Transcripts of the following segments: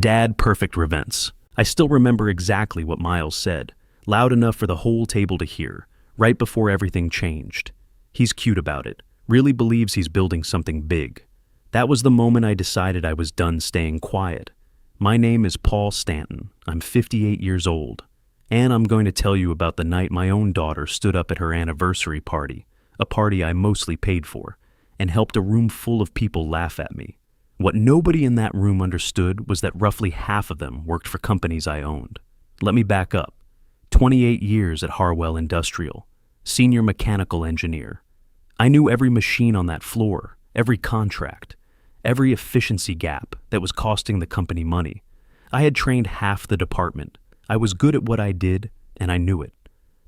Dad, perfect events. I still remember exactly what Miles said, loud enough for the whole table to hear, right before everything changed. He's cute about it, really believes he's building something big. That was the moment I decided I was done staying quiet. My name is Paul Stanton. I'm 58 years old. And I'm going to tell you about the night my own daughter stood up at her anniversary party, a party I mostly paid for, and helped a room full of people laugh at me. What nobody in that room understood was that roughly half of them worked for companies I owned. Let me back up. 28 years at Harwell Industrial, senior mechanical engineer. I knew every machine on that floor, every contract, every efficiency gap that was costing the company money. I had trained half the department. I was good at what I did, and I knew it.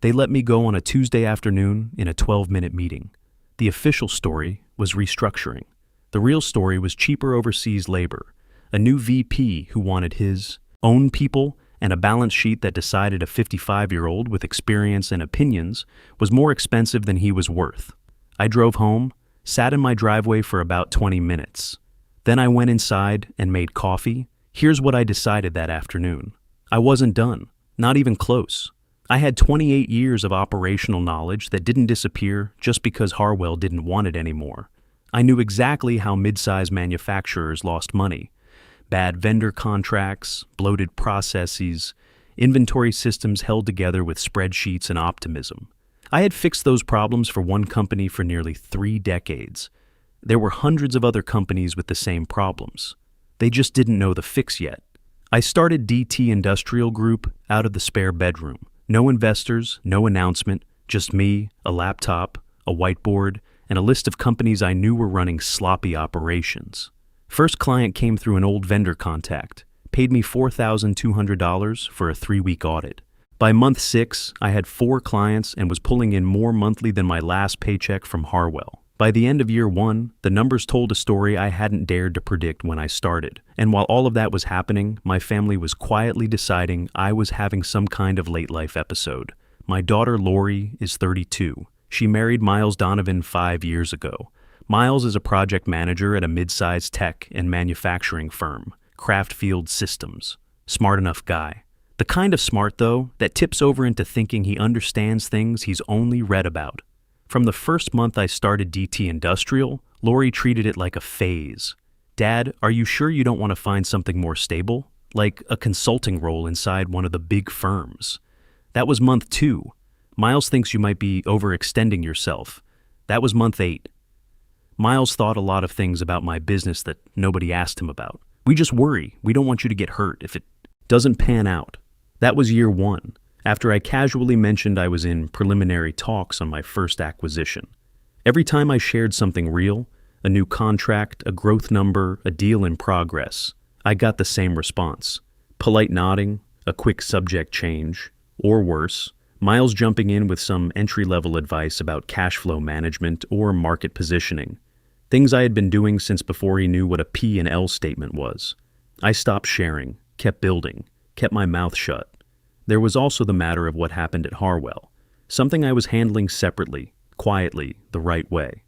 They let me go on a Tuesday afternoon in a 12-minute meeting. The official story was restructuring. The real story was cheaper overseas labor, a new VP who wanted his own people, and a balance sheet that decided a 55-year-old with experience and opinions was more expensive than he was worth. I drove home, sat in my driveway for about 20 minutes. Then I went inside and made coffee. Here's what I decided that afternoon. I wasn't done, not even close. I had 28 years of operational knowledge that didn't disappear just because Harwell didn't want it anymore. I knew exactly how mid-size manufacturers lost money. Bad vendor contracts, bloated processes, inventory systems held together with spreadsheets and optimism. I had fixed those problems for one company for nearly 3 decades. There were hundreds of other companies with the same problems. They just didn't know the fix yet. I started DT Industrial Group out of the spare bedroom. No investors, no announcement, just me, a laptop, a whiteboard, and a list of companies I knew were running sloppy operations. First client came through an old vendor contact, paid me $4,200 for a 3-week audit. By month 6, I had 4 clients and was pulling in more monthly than my last paycheck from Harwell. By the end of year 1, the numbers told a story I hadn't dared to predict when I started. And while all of that was happening, my family was quietly deciding I was having some kind of late life episode. My daughter Lori is 32. She married Miles Donovan 5 years ago. Miles is a project manager at a mid-sized tech and manufacturing firm, Craftfield Systems. Smart enough guy. The kind of smart, though, that tips over into thinking he understands things he's only read about. From the first month I started DT Industrial, Lori treated it like a phase. Dad, are you sure you don't want to find something more stable? Like a consulting role inside one of the big firms. That was month 2. Miles thinks you might be overextending yourself. That was month 8. Miles thought a lot of things about my business that nobody asked him about. We just worry. We don't want you to get hurt if it doesn't pan out. That was year 1. After I casually mentioned I was in preliminary talks on my first acquisition. Every time I shared something real, a new contract, a growth number, a deal in progress, I got the same response. Polite nodding, a quick subject change, or worse, Miles jumping in with some entry-level advice about cash flow management or market positioning. Things I had been doing since before he knew what a P&L statement was. I stopped sharing, kept building, kept my mouth shut. There was also the matter of what happened at Harwell, something I was handling separately, quietly, the right way.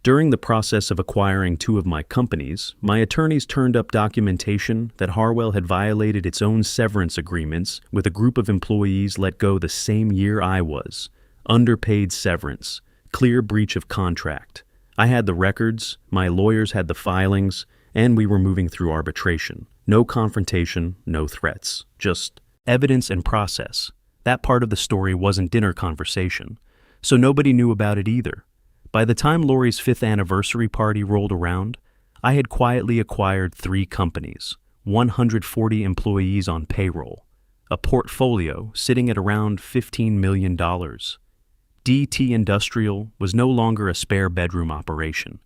During the process of acquiring 2 of my companies, my attorneys turned up documentation that Harwell had violated its own severance agreements with a group of employees let go the same year I was. Underpaid severance, clear breach of contract. I had the records, my lawyers had the filings, and we were moving through arbitration. No confrontation, no threats, just evidence and process. That part of the story wasn't dinner conversation, so nobody knew about it either. By the time Lori's 5th anniversary party rolled around, I had quietly acquired 3 companies, 140 employees on payroll, a portfolio sitting at around $15 million. DT Industrial was no longer a spare bedroom operation.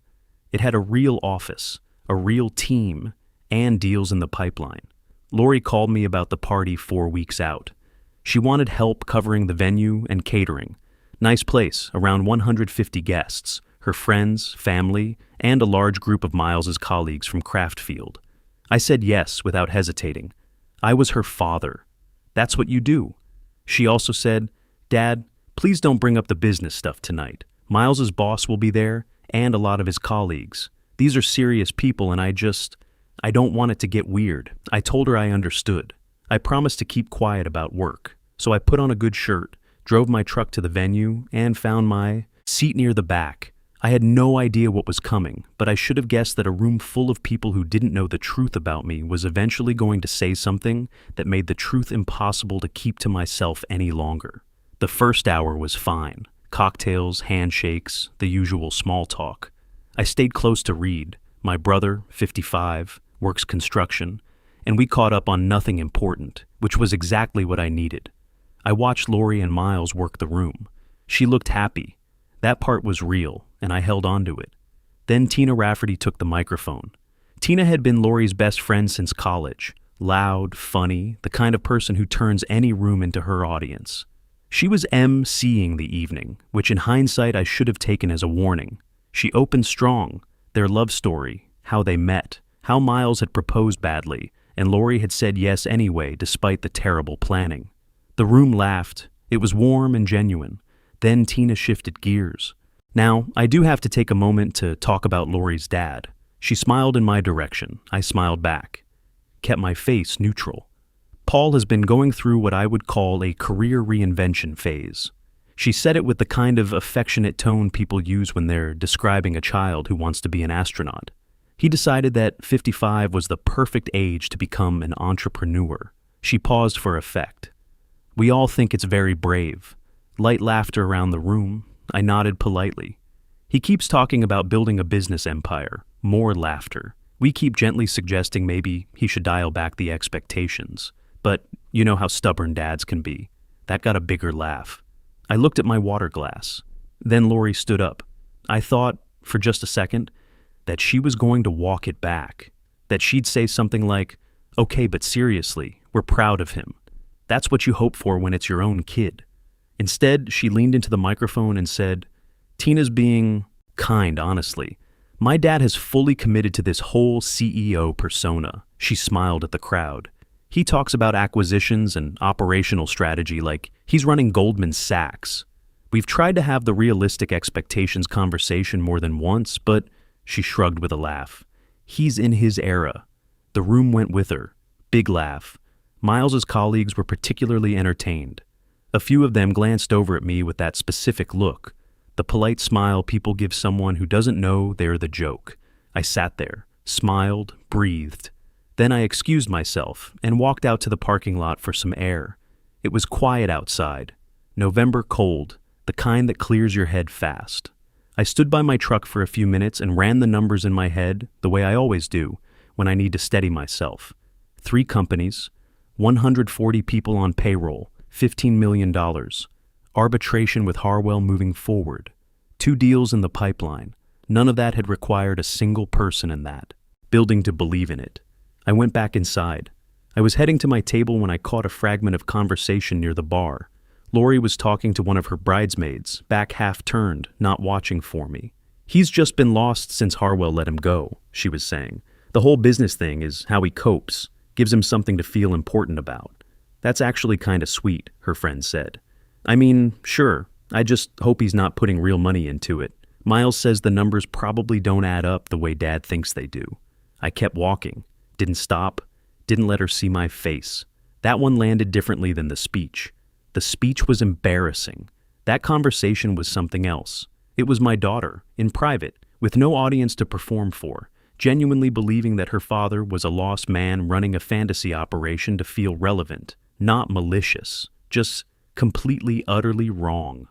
It had a real office, a real team, and deals in the pipeline. Lori called me about the party 4 weeks out. She wanted help covering the venue and catering. Nice place, around 150 guests, her friends, family, and a large group of Miles's colleagues from Craftfield. I said yes without hesitating. I was her father. That's what you do. She also said, Dad, please don't bring up the business stuff tonight. Miles's boss will be there, and a lot of his colleagues. These are serious people, and I I don't want it to get weird. I told her I understood. I promised to keep quiet about work. So I put on a good shirt, drove my truck to the venue, and found my seat near the back. I had no idea what was coming, but I should have guessed that a room full of people who didn't know the truth about me was eventually going to say something that made the truth impossible to keep to myself any longer. The first hour was fine. Cocktails, handshakes, the usual small talk. I stayed close to Reed. My brother, 55, works construction, and we caught up on nothing important, which was exactly what I needed. I watched Lori and Miles work the room. She looked happy. That part was real, and I held on to it. Then Tina Rafferty took the microphone. Tina had been Lori's best friend since college. Loud, funny, the kind of person who turns any room into her audience. She was emceeing the evening, which in hindsight I should have taken as a warning. She opened strong, their love story, how they met, how Miles had proposed badly, and Lori had said yes anyway despite the terrible planning. The room laughed. It was warm and genuine. Then Tina shifted gears. Now, I do have to take a moment to talk about Lori's dad. She smiled in my direction. I smiled back. Kept my face neutral. Paul has been going through what I would call a career reinvention phase. She said it with the kind of affectionate tone people use when they're describing a child who wants to be an astronaut. He decided that 55 was the perfect age to become an entrepreneur. She paused for effect. We all think it's very brave. Light laughter around the room. I nodded politely. He keeps talking about building a business empire. More laughter. We keep gently suggesting maybe he should dial back the expectations. But you know how stubborn dads can be. That got a bigger laugh. I looked at my water glass. Then Lori stood up. I thought, for just a second, that she was going to walk it back. That she'd say something like, "Okay, but seriously, we're proud of him." That's what you hope for when it's your own kid. Instead, she leaned into the microphone and said, "Tina's being kind, honestly. My dad has fully committed to this whole CEO persona." She smiled at the crowd. He talks about acquisitions and operational strategy like he's running Goldman Sachs. We've tried to have the realistic expectations conversation more than once, but she shrugged with a laugh. He's in his era. The room went with her. Big laugh. Miles's colleagues were particularly entertained. A few of them glanced over at me with that specific look, the polite smile people give someone who doesn't know they're the joke. I sat there, smiled, breathed. Then I excused myself and walked out to the parking lot for some air. It was quiet outside. November cold, the kind that clears your head fast. I stood by my truck for a few minutes and ran the numbers in my head the way I always do when I need to steady myself. 3 companies, 140 people on payroll, $15 million. Arbitration with Harwell moving forward. 2 deals in the pipeline. None of that had required a single person in that. Building to believe in it. I went back inside. I was heading to my table when I caught a fragment of conversation near the bar. Lori was talking to one of her bridesmaids, back half turned, not watching for me. "He's just been lost since Harwell let him go," she was saying. "The whole business thing is how he copes, gives him something to feel important about." "That's actually kind of sweet," her friend said. "I mean, sure, I just hope he's not putting real money into it. Miles says the numbers probably don't add up the way Dad thinks they do." I kept walking, didn't stop, didn't let her see my face. That one landed differently than the speech. The speech was embarrassing. That conversation was something else. It was my daughter, in private, with no audience to perform for, genuinely believing that her father was a lost man running a fantasy operation to feel relevant, not malicious, just completely, utterly wrong.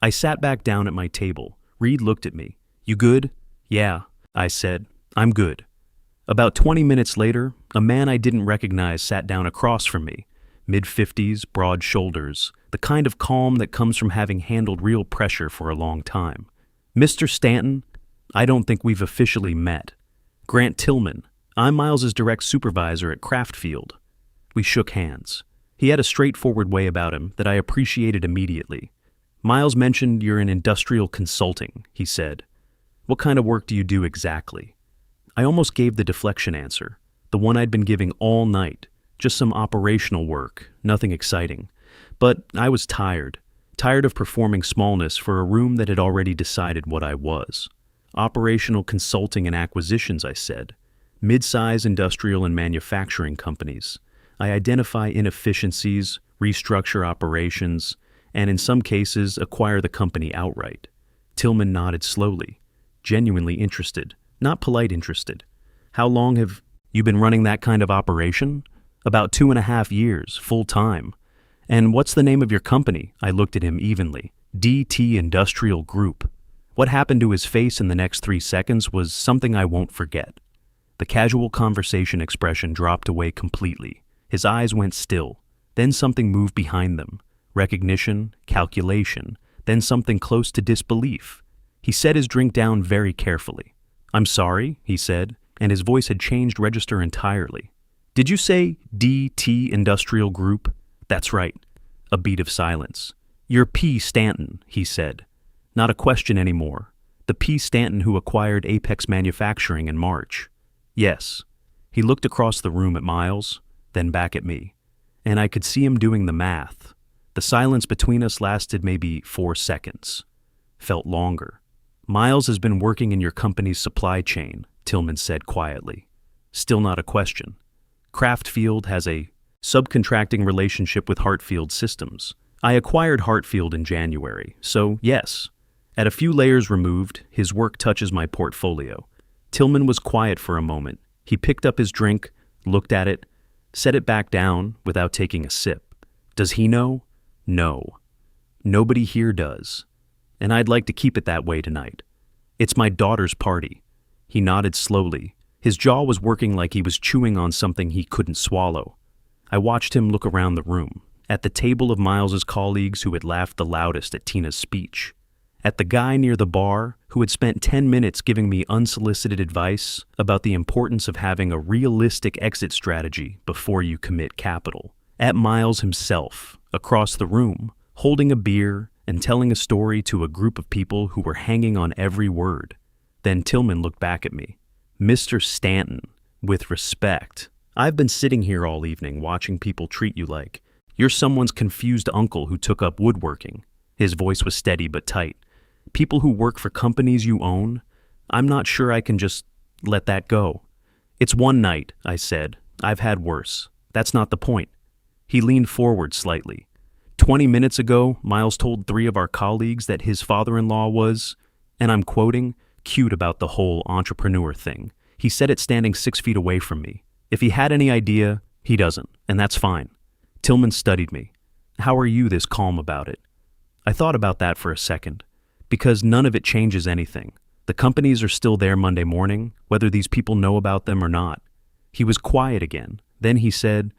I sat back down at my table. Reed looked at me. "You good?" "Yeah," I said. "I'm good." About 20 minutes later, a man I didn't recognize sat down across from me. Mid-50s, broad shoulders, the kind of calm that comes from having handled real pressure for a long time. "Mr. Stanton, I don't think we've officially met. Grant Tillman, I'm Miles's direct supervisor at Craftfield." We shook hands. He had a straightforward way about him that I appreciated immediately. "Miles mentioned you're in industrial consulting," he said. "What kind of work do you do exactly?" I almost gave the deflection answer, the one I'd been giving all night, just some operational work, nothing exciting. But I was tired of performing smallness for a room that had already decided what I was. "Operational consulting and acquisitions," I said. mid-size industrial and manufacturing companies. I identify inefficiencies, restructure operations, and in some cases acquire the company outright. Tillman nodded slowly, genuinely interested, not polite interested. How long have you been running that kind of operation? About 2.5 years, full time. And what's the name of your company? I looked at him evenly. DT Industrial Group. What happened to his face in the next 3 seconds was something I won't forget. The casual conversation expression dropped away completely. His eyes went still. Then something moved behind them. Recognition, calculation, then something close to disbelief. He set his drink down very carefully. "I'm sorry," he said, and his voice had changed register entirely. "Did you say DT Industrial Group?" "That's right." A beat of silence. "You're P. Stanton," he said. Not a question anymore. The P. Stanton who acquired Apex Manufacturing in March. "Yes." He looked across the room at Miles, then back at me. And I could see him doing the math. The silence between us lasted maybe 4 seconds. Felt longer. "Miles has been working in your company's supply chain," Tillman said quietly. Still not a question. Craftfield has a subcontracting relationship with Hartfield Systems. I acquired Hartfield in January, so yes. At a few layers removed, his work touches my portfolio. Tillman was quiet for a moment. He picked up his drink, looked at it, set it back down without taking a sip. Does he know? No. Nobody here does. And I'd like to keep it that way tonight. It's my daughter's party. He nodded slowly. His jaw was working like he was chewing on something he couldn't swallow. I watched him look around the room, at the table of Miles's colleagues who had laughed the loudest at Tina's speech, at the guy near the bar who had spent 10 minutes giving me unsolicited advice about the importance of having a realistic exit strategy before you commit capital, at Miles himself, across the room, holding a beer and telling a story to a group of people who were hanging on every word. Then Tillman looked back at me. "Mr. Stanton, with respect, I've been sitting here all evening watching people treat you like you're someone's confused uncle who took up woodworking." His voice was steady but tight. "People who work for companies you own, I'm not sure I can just let that go." "It's one night," I said. "I've had worse. That's not the point." He leaned forward slightly. 20 minutes ago, Miles told 3 of our colleagues that his father-in-law was, and I'm quoting, cute about the whole entrepreneur thing. He said it standing 6 feet away from me. If he had any idea, he doesn't, and that's fine. Tillman studied me. "How are you this calm about it?" I thought about that for a second, because none of it changes anything. The companies are still there Monday morning, whether these people know about them or not. He was quiet again. Then he said,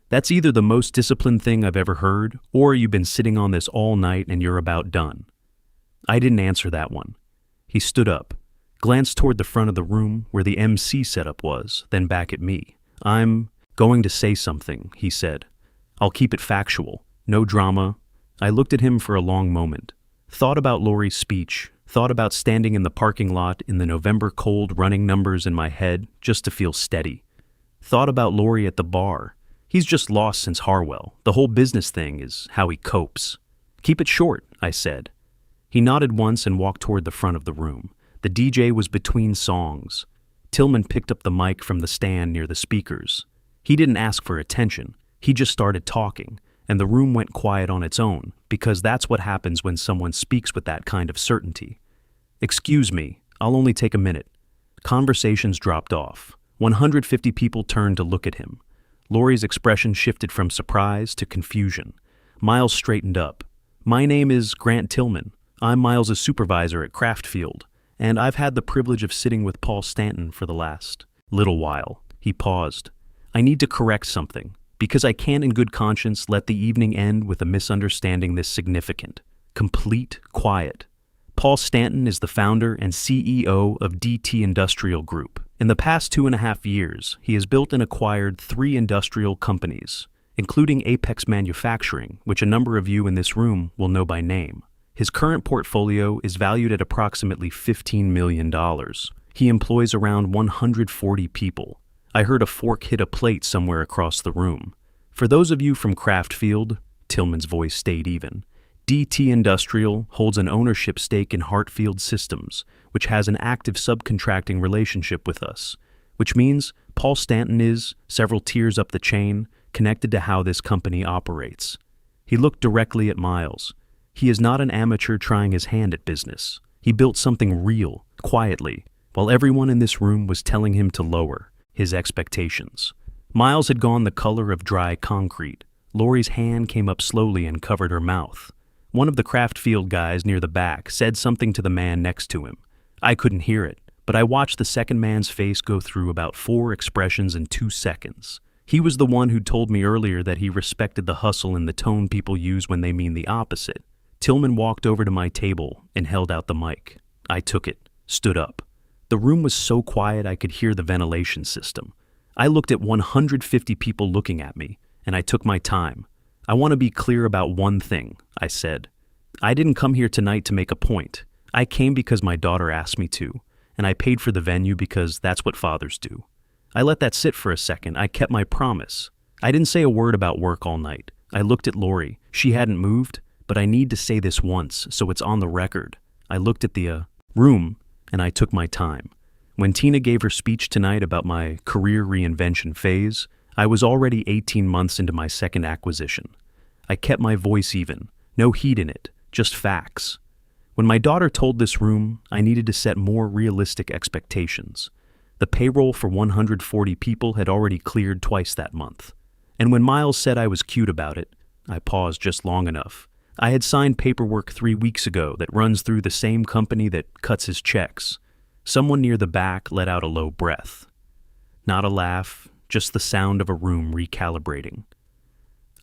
"That's either the most disciplined thing I've ever heard, or you've been sitting on this all night and you're about done." I didn't answer that one. He stood up, glanced toward the front of the room where the MC setup was, then back at me. "I'm going to say something," he said. "I'll keep it factual. No drama." I looked at him for a long moment. Thought about Lori's speech, thought about standing in the parking lot in the November cold running numbers in my head just to feel steady. Thought about Lori at the bar. He's just lost since Harwell. The whole business thing is how he copes. "Keep it short," I said. He nodded once and walked toward the front of the room. The DJ was between songs. Tillman picked up the mic from the stand near the speakers. He didn't ask for attention. He just started talking, and the room went quiet on its own, because that's what happens when someone speaks with that kind of certainty. "Excuse me, I'll only take a minute." Conversations dropped off. 150 people turned to look at him. Lori's expression shifted from surprise to confusion. Miles straightened up. "My name is Grant Tillman. I'm Miles's supervisor at Craftfield, and I've had the privilege of sitting with Paul Stanton for the last little while." He paused. "I need to correct something, because I can't in good conscience let the evening end with a misunderstanding this significant. Complete quiet. Paul Stanton is the founder and CEO of DT Industrial Group. In the past 2.5 years, he has built and acquired 3 industrial companies, including Apex Manufacturing, which a number of you in this room will know by name. His current portfolio is valued at approximately $15 million. He employs around 140 people. I heard a fork hit a plate somewhere across the room. For those of you from Craftfield, Tillman's voice stayed even, DT Industrial holds an ownership stake in Hartfield Systems, which has an active subcontracting relationship with us, which means Paul Stanton is, several tiers up the chain, connected to how this company operates. He looked directly at Miles. He is not an amateur trying his hand at business. He built something real, quietly, while everyone in this room was telling him to lower his expectations. Miles had gone the color of dry concrete. Lori's hand came up slowly and covered her mouth. One of the craft field guys near the back said something to the man next to him. I couldn't hear it, but I watched the second man's face go through about 4 expressions in 2 seconds. He was the one who told me earlier that he respected the hustle and the tone people use when they mean the opposite. Tillman walked over to my table and held out the mic. I took it, stood up. The room was so quiet I could hear the ventilation system. I looked at 150 people looking at me, and I took my time. I want to be clear about one thing, I said. I didn't come here tonight to make a point. I came because my daughter asked me to, and I paid for the venue because that's what fathers do. I let that sit for a second. I kept my promise. I didn't say a word about work all night. I looked at Lori. She hadn't moved, but I need to say this once, so it's on the record. I looked at the room, and I took my time. When Tina gave her speech tonight about my career reinvention phase, I was already 18 months into my second acquisition. I kept my voice even, no heat in it, just facts. When my daughter told this room, I needed to set more realistic expectations. The payroll for 140 people had already cleared twice that month. And when Miles said I was cute about it, I paused just long enough. I had signed paperwork 3 weeks ago that runs through the same company that cuts his checks. Someone near the back let out a low breath. Not a laugh, just the sound of a room recalibrating.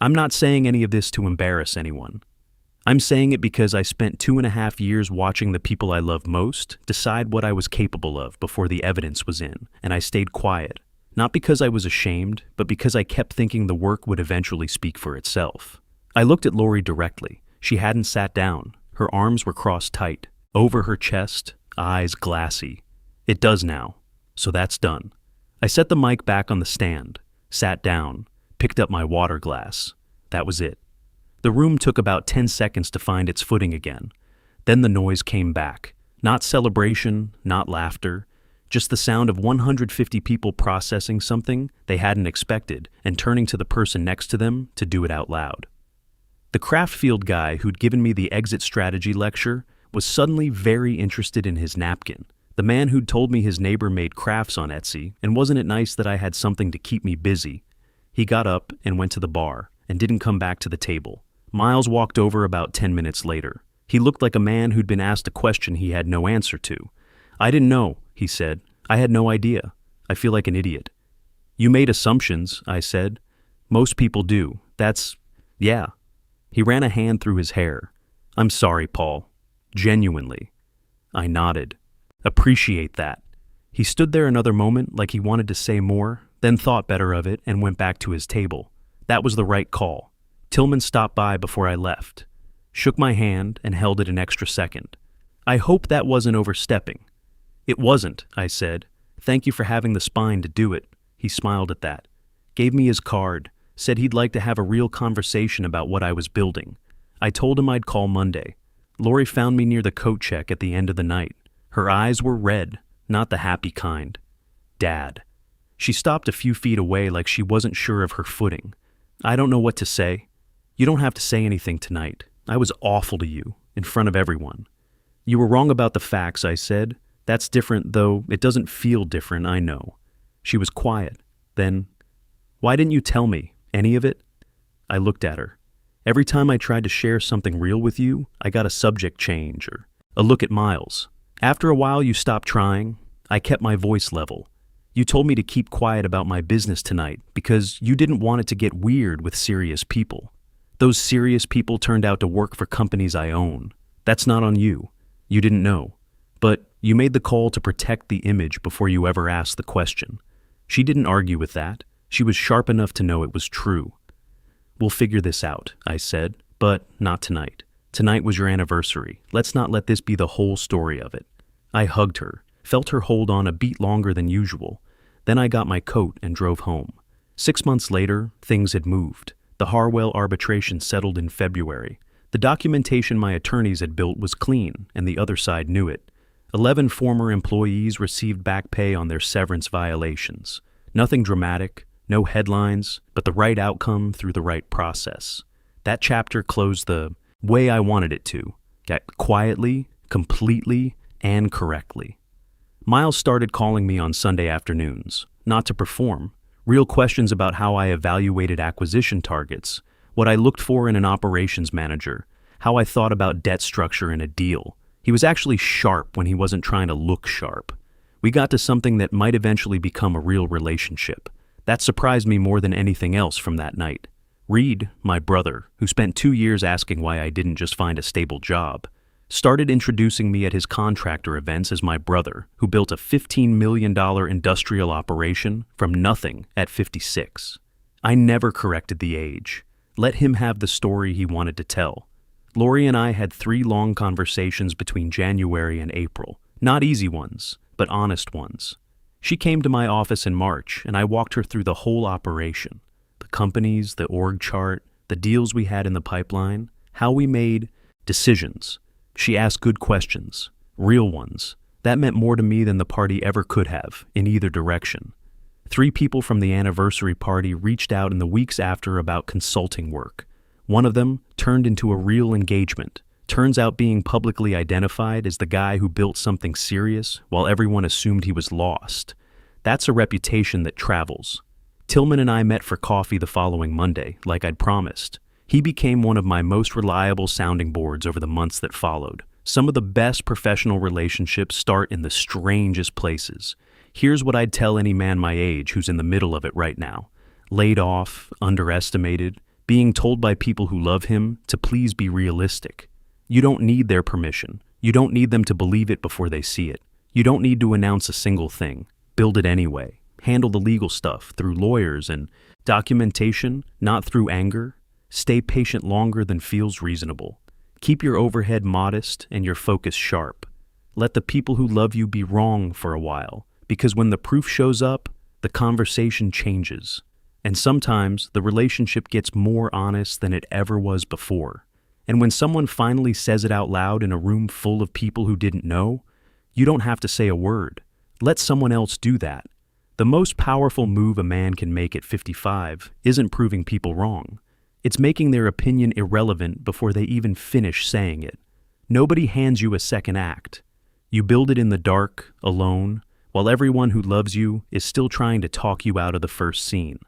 I'm not saying any of this to embarrass anyone. I'm saying it because I spent 2.5 years watching the people I love most decide what I was capable of before the evidence was in, and I stayed quiet. Not because I was ashamed, but because I kept thinking the work would eventually speak for itself. I looked at Lori directly. She hadn't sat down. Her arms were crossed tight. Over her chest, eyes glassy. It does now. So that's done. I set the mic back on the stand, sat down, picked up my water glass. That was it. The room took about 10 seconds to find its footing again. Then the noise came back. Not celebration, not laughter, just the sound of 150 people processing something they hadn't expected and turning to the person next to them to do it out loud. The craft field guy who'd given me the exit strategy lecture was suddenly very interested in his napkin. The man who'd told me his neighbor made crafts on Etsy, and wasn't it nice that I had something to keep me busy? He got up and went to the bar and didn't come back to the table. Miles walked over about 10 minutes later. He looked like a man who'd been asked a question he had no answer to. I didn't know, he said. I had no idea. I feel like an idiot. You made assumptions, I said. Most people do. Yeah. He ran a hand through his hair. I'm sorry, Paul. Genuinely. I nodded. Appreciate that. He stood there another moment like he wanted to say more, then thought better of it and went back to his table. That was the right call. Tillman stopped by before I left, shook my hand and held it an extra second. I hope that wasn't overstepping. It wasn't, I said. Thank you for having the spine to do it. He smiled at that, gave me his card, said he'd like to have a real conversation about what I was building. I told him I'd call Monday. Lori found me near the coat check at the end of the night. Her eyes were red, not the happy kind. Dad. She stopped a few feet away like she wasn't sure of her footing. I don't know what to say. You don't have to say anything tonight. I was awful to you, in front of everyone. You were wrong about the facts, I said. That's different, though it doesn't feel different, I know. She was quiet. Then, why didn't you tell me? Any of it? I looked at her. Every time I tried to share something real with you, I got a subject change or a look at Miles. After a while, you stopped trying. I kept my voice level. You told me to keep quiet about my business tonight because you didn't want it to get weird with serious people. Those serious people turned out to work for companies I own. That's not on you. You didn't know. But you made the call to protect the image before you ever asked the question. She didn't argue with that. She was sharp enough to know it was true. We'll figure this out, I said, but not tonight. Tonight was your anniversary. Let's not let this be the whole story of it. I hugged her, felt her hold on a beat longer than usual. Then I got my coat and drove home. 6 months later, things had moved. The Harwell arbitration settled in February. The documentation my attorneys had built was clean, and the other side knew it. 11 former employees received back pay on their severance violations. Nothing dramatic, no headlines, but the right outcome through the right process. That chapter closed the way I wanted it to, quietly, completely, and correctly. Miles started calling me on Sunday afternoons, not to perform, real questions about how I evaluated acquisition targets, what I looked for in an operations manager, how I thought about debt structure in a deal. He was actually sharp when he wasn't trying to look sharp. We got to something that might eventually become a real relationship. That surprised me more than anything else from that night. Reed, my brother, who spent 2 years asking why I didn't just find a stable job, started introducing me at his contractor events as my brother, who built a $15 million industrial operation from nothing at 56. I never corrected the age. Let him have the story he wanted to tell. Lori and I had 3 long conversations between January and April. Not easy ones, but honest ones. She came to my office in March, and I walked her through the whole operation. The companies, the org chart, the deals we had in the pipeline, how we made decisions. She asked good questions, real ones. That meant more to me than the party ever could have, in either direction. 3 people from the anniversary party reached out in the weeks after about consulting work. One of them turned into a real engagement. Turns out being publicly identified as the guy who built something serious while everyone assumed he was lost. That's a reputation that travels. Tillman and I met for coffee the following Monday, like I'd promised. He became one of my most reliable sounding boards over the months that followed. Some of the best professional relationships start in the strangest places. Here's what I'd tell any man my age who's in the middle of it right now. Laid off, underestimated, being told by people who love him to please be realistic. You don't need their permission. You don't need them to believe it before they see it. You don't need to announce a single thing. Build it anyway. Handle the legal stuff through lawyers and documentation, not through anger. Stay patient longer than feels reasonable. Keep your overhead modest and your focus sharp. Let the people who love you be wrong for a while, because when the proof shows up, the conversation changes. And sometimes the relationship gets more honest than it ever was before. And when someone finally says it out loud in a room full of people who didn't know, you don't have to say a word. Let someone else do that. The most powerful move a man can make at 55 isn't proving people wrong. It's making their opinion irrelevant before they even finish saying it. Nobody hands you a second act. You build it in the dark, alone, while everyone who loves you is still trying to talk you out of the first scene.